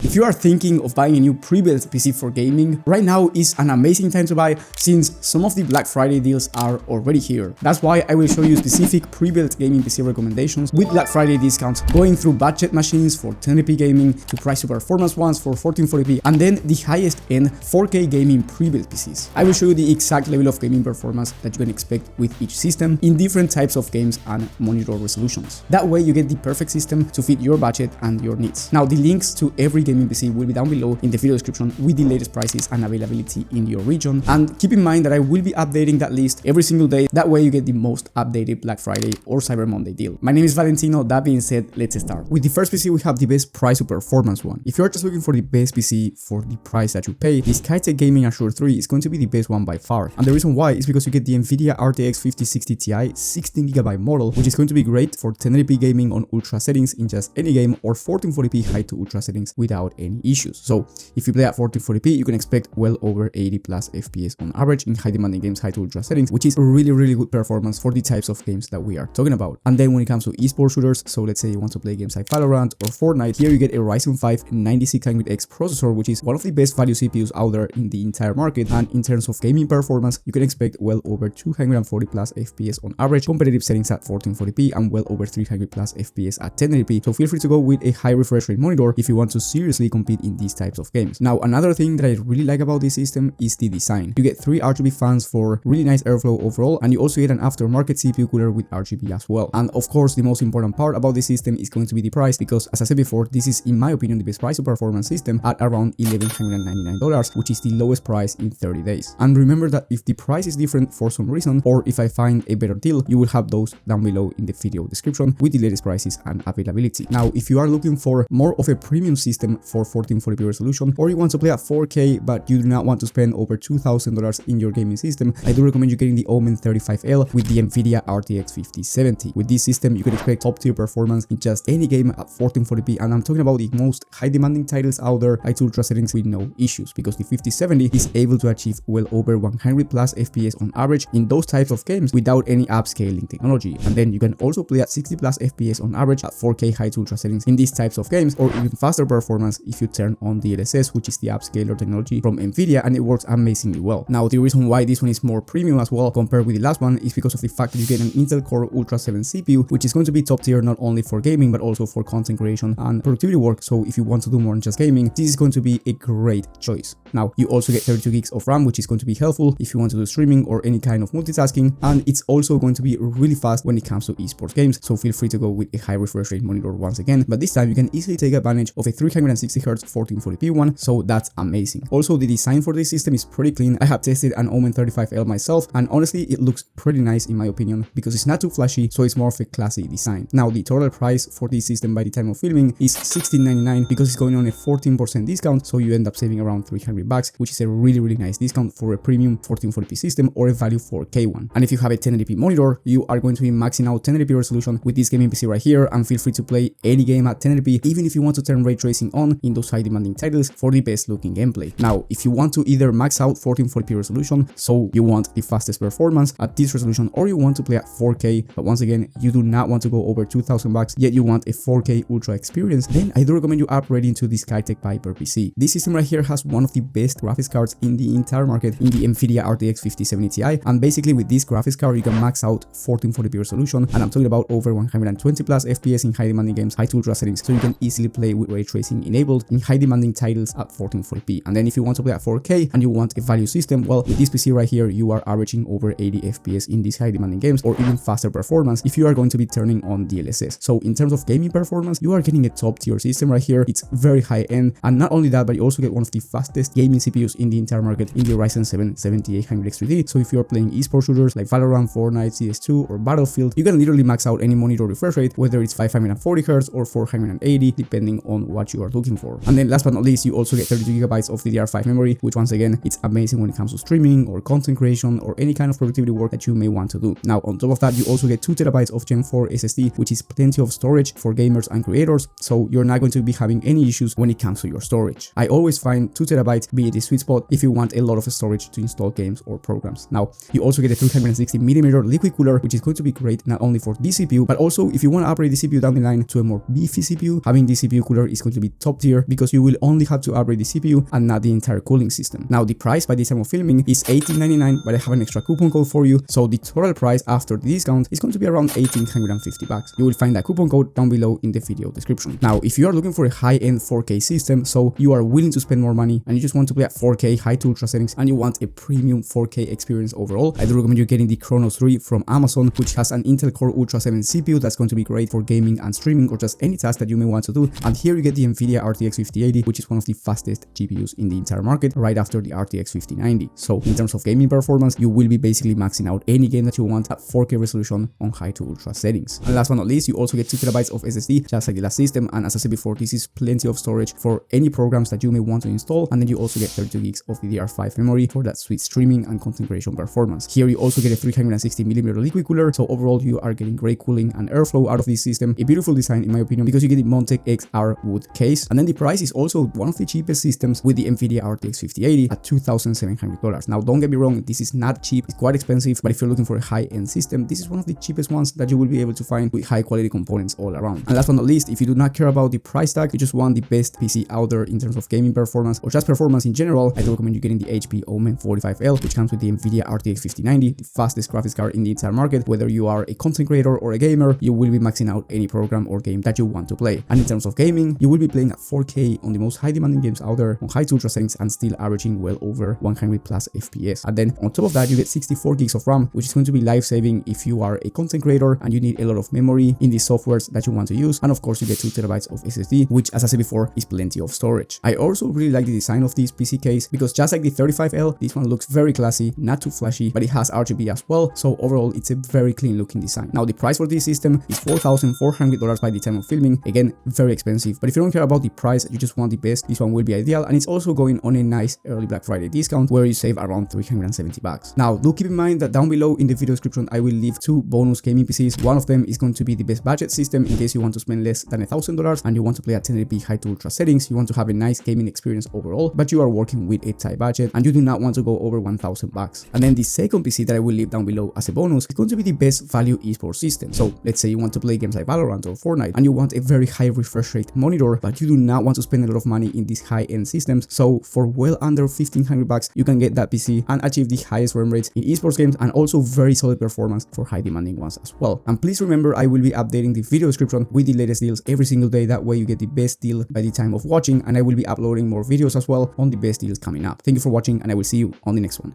If you are thinking of buying a new pre-built PC for gaming, right now is an amazing time to buy since some of the Black Friday deals are already here. That's why I will show you specific pre-built gaming PC recommendations with Black Friday discounts, going through budget machines for 1080p gaming to price to performance ones for 1440p, and then the highest end 4K gaming pre-built PCs. I will show you the exact level of gaming performance that you can expect with each system in different types of games and monitor resolutions. That way you get the perfect system to fit your budget and your needs. Now the links to every gaming PC will be down below in the video description with the latest prices and availability in your region, and keep in mind that I will be updating that list every single day. That way you get the most updated Black Friday or Cyber Monday deal. My name is Valentino. That being said, let's start. With the first PC we have the best price to performance one. If you're just looking for the best PC for the price that you pay, the Skytech Gaming Assure 3 is going to be the best one by far, and the reason why is because you get the Nvidia RTX 5060 Ti 16GB model, which is going to be great for 1080p gaming on ultra settings in just any game, or 1440p high to ultra settings without any issues. So if you play at 1440p, you can expect well over 80 plus FPS on average in high demanding games, high to ultra settings, which is a really good performance for the types of games that we are talking about. And then when it comes to esports shooters, so let's say you want to play games like Valorant or Fortnite, here you get a Ryzen 5 9600X processor, which is one of the best value CPUs out there in the entire market. And in terms of gaming performance, you can expect well over 240 plus FPS on average, competitive settings at 1440p, and well over 300 plus FPS at 1080p. So feel free to go with a high refresh rate monitor if you want to seriously compete in these types of games. Now another thing that I really like about this system is the design. You get 3 RGB fans for really nice airflow overall, and you also get an aftermarket CPU cooler with RGB as well. And of course the most important part about this system is going to be the price, because as I said before, this is in my opinion the best price to performance system at around $1,199, which is the lowest price in 30 days. And remember that if the price is different for some reason, or if I find a better deal, you will have those down below in the video description with the latest prices and availability. Now if you are looking for more of a premium system for 1440p resolution, or you want to play at 4K but you do not want to spend over $2,000 in your gaming system, I do recommend you getting the Omen 35L with the Nvidia RTX 5070. With this system you can expect top tier performance in just any game at 1440p, and I'm talking about the most high demanding titles out there at ultra settings with no issues, because the 5070 is able to achieve well over 100 plus FPS on average in those types of games without any upscaling technology. And then you can also play at 60 plus FPS on average at 4K high to ultra settings in these types of games, or even faster performance if you turn on the DLSS, which is the upscaler technology from Nvidia, and it works amazingly well. Now the reason why this one is more premium as well compared with the last one is because of the fact that you get an Intel Core Ultra 7 CPU, which is going to be top tier not only for gaming but also for content creation and productivity work. So if you want to do more than just gaming, this is going to be a great choice. Now you also get 32 gigs of RAM, which is going to be helpful if you want to do streaming or any kind of multitasking, and it's also going to be really fast when it comes to esports games. So feel free to go with a high refresh rate monitor once again, but this time you can easily take advantage of a 360Hz 1440p one, so that's amazing. Also the design for this system is pretty clean. I have tested an Omen 35L myself, and honestly it looks pretty nice in my opinion, because it's not too flashy, so it's more of a classy design. Now the total price for this system by the time of filming is $1699, because it's going on a 14% discount, so you end up saving around $300, which is a really nice discount for a premium 1440p system or a value 4K one. And if you have a 1080p monitor, you are going to be maxing out 1080p resolution with this gaming PC right here, and feel free to play any game at 1080p, even if you want to turn ray tracing on in those high demanding titles for the best looking gameplay. Now if you want to either max out 1440p resolution, so you want the fastest performance at this resolution, or you want to play at 4K, but once again you do not want to go over $2,000 yet you want a 4K ultra experience, then I do recommend you upgrading to the Skytech Viper PC. This system right here has one of the best graphics cards in the entire market in the Nvidia RTX 5070 Ti, and basically with this graphics card you can max out 1440p resolution, and I'm talking about over 120 plus FPS in high demanding games, high to ultra settings, so you can easily play with ray tracing enabled in high demanding titles at 1440p. And then if you want to play at 4K and you want a value system, well with this PC right here you are averaging over 80 FPS in these high demanding games, or even faster performance if you are going to be turning on DLSS. So in terms of gaming performance, you are getting a top tier system right here. It's very high end, and not only that, but you also get one of the fastest gaming CPUs in the entire market in the Ryzen 7 7800X3D. So if you are playing esports shooters like Valorant, Fortnite, CS2 or Battlefield, you can literally max out any monitor refresh rate, whether it's 540Hz or 480, depending on what you are looking for. And then last but not least, you also get 32GB of DDR5 memory, which once again, it's amazing when it comes to streaming or content creation or any kind of productivity work that you may want to do. Now on top of that, you also get 2TB of Gen 4 SSD, which is plenty of storage for gamers and creators, so you're not going to be having any issues when it comes to your storage. I always find 2TB be the sweet spot if you want a lot of storage to install games or programs. Now you also get a 360mm liquid cooler, which is going to be great not only for this CPU, but also if you want to upgrade the CPU down the line to a more beefy CPU, having this CPU cooler is going to be top top tier because you will only have to upgrade the CPU and not the entire cooling system. Now the price by this time of filming is $18.99, but I have an extra coupon code for you, so the total price after the discount is going to be around $1,850. You will find that coupon code down below in the video description. Now if you are looking for a high-end 4K system, so you are willing to spend more money and you just want to play at 4K high to ultra settings and you want a premium 4K experience overall, I do recommend you getting the Chronos 3 from Amazon, which has an Intel Core Ultra 7 CPU that's going to be great for gaming and streaming or just any task that you may want to do. And here you get the Nvidia RTX 5080, which is one of the fastest GPUs in the entire market, right after the RTX 5090. So in terms of gaming performance, you will be basically maxing out any game that you want at 4K resolution on high to ultra settings. And last but not least, you also get 2TB of SSD, just like the last system. And as I said before, this is plenty of storage for any programs that you may want to install. And then you also get 32 gigs of DDR5 memory for that sweet streaming and content creation performance. Here you also get a 360mm liquid cooler, so overall you are getting great cooling and airflow out of this system. A beautiful design in my opinion, because you get the Montec XR wood case, and then the price is also one of the cheapest systems with the Nvidia RTX 5080 at $2,700. Now don't get me wrong, this is not cheap, it's quite expensive, but if you're looking for a high-end system, this is one of the cheapest ones that you will be able to find with high quality components all around. And last but not least, if you do not care about the price tag, you just want the best PC out there in terms of gaming performance or just performance in general, I do recommend you getting the HP Omen 45L, which comes with the Nvidia RTX 5090, the fastest graphics card in the entire market. Whether you are a content creator or a gamer, you will be maxing out any program or game that you want to play. And in terms of gaming, you will be playing at 4K on the most high demanding games out there on high to ultra settings and still averaging well over 100 plus FPS. And then on top of that, you get 64 gigs of RAM, which is going to be life-saving if you are a content creator and you need a lot of memory in the softwares that you want to use. And of course, you get 2TB of SSD, which, as I said before, is plenty of storage. I also really like the design of this PC case because just like the 35L, this one looks very classy, not too flashy, but it has RGB as well. So overall, it's a very clean looking design. Now the price for this system is $4,400 by the time of filming. Again, very expensive, but if you don't care about the price, you just want the best, this one will be ideal. And it's also going on a nice early Black Friday discount where you save around $370. Now do keep in mind that down below in the video description, I will leave two bonus gaming PCs. One of them is going to be the best budget system in case you want to spend less than $1,000 and you want to play at 1080p high to ultra settings, you want to have a nice gaming experience overall, but you are working with a tight budget and you do not want to go over $1,000. And then the second PC that I will leave down below as a bonus is going to be the best value esports system. So let's say you want to play games like Valorant or Fortnite and you want a very high refresh rate monitor, but you do not want to spend a lot of money in these high-end systems. So for well under $1,500, you can get that PC and achieve the highest frame rates in esports games and also very solid performance for high demanding ones as well. And please remember, I will be updating the video description with the latest deals every single day. That way you get the best deal by the time of watching, and I will be uploading more videos as well on the best deals coming up. Thank you for watching and I will see you on the next one.